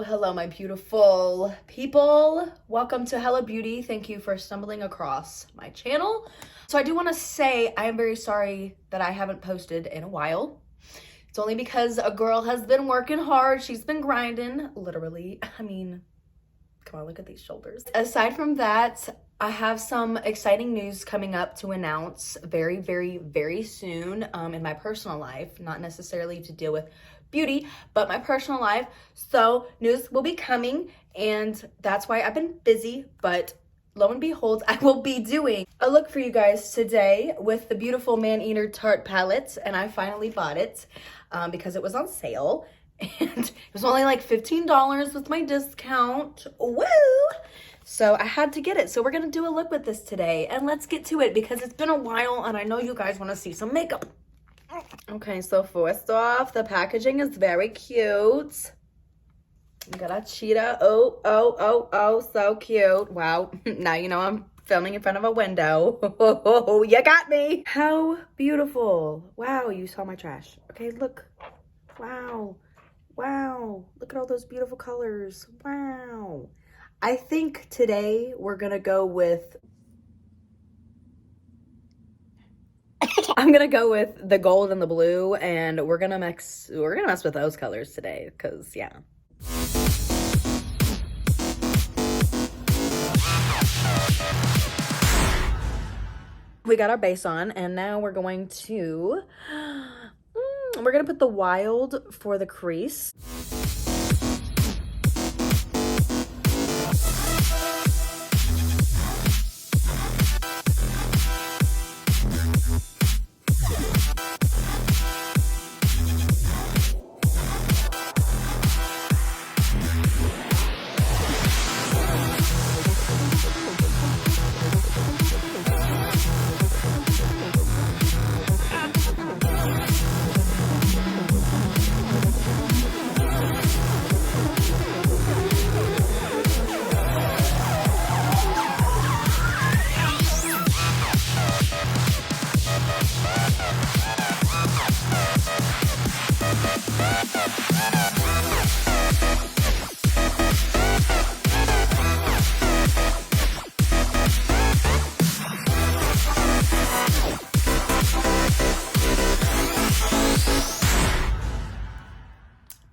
Hello, my beautiful people. Welcome to Hello Beauty. Thank you for stumbling across my channel. So I do want to say I am very sorry that I haven't posted in a while. It's only because a girl has been working hard. She's been grinding, literally. I mean, come on, look at these shoulders. Aside from that, I have some exciting news coming up to announce very, very, very soon in my personal life. Not necessarily to deal with beauty, but my personal life. So news will be coming, and that's why I've been busy, but lo and behold, I will be doing a look for you guys today with the beautiful Maneater Tarte palette, and I finally bought it because it was on sale, and it was only like $15 with my discount. Woo! So I had to get it. So we're gonna do a look with this today, and let's get to it because it's been a while and I know you guys want to see some makeup. Okay, so first off, the packaging is very cute. We got a cheetah. Oh, so cute. Wow. Now you know I'm filming in front of a window. Oh, you got me. How beautiful. Wow, you saw my trash. Okay, look. Wow. Wow. Look at all those beautiful colors. Wow. I think today we're gonna go with I'm gonna go with the gold and the blue, and we're gonna mess with those colors today, because yeah. We got our base on, and now we're going to put the Wild for the crease.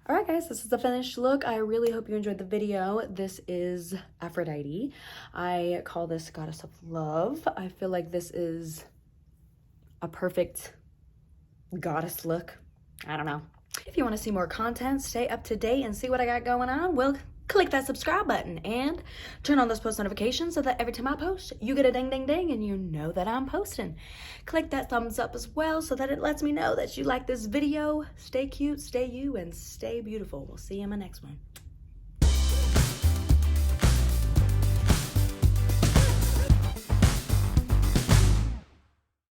Alright guys, this is the finished look. I really hope you enjoyed the video. This is Aphrodite. I call this Goddess of Love. I feel like this is a perfect goddess look. I don't know. If you want to see more content, stay up to date and see what I got going on, well, click that subscribe button and turn on those post notifications so that every time I post, you get a ding, ding, ding, and you know that I'm posting. Click that thumbs up as well so that it lets me know that you like this video. Stay cute, stay you, and stay beautiful. We'll see you in my next one.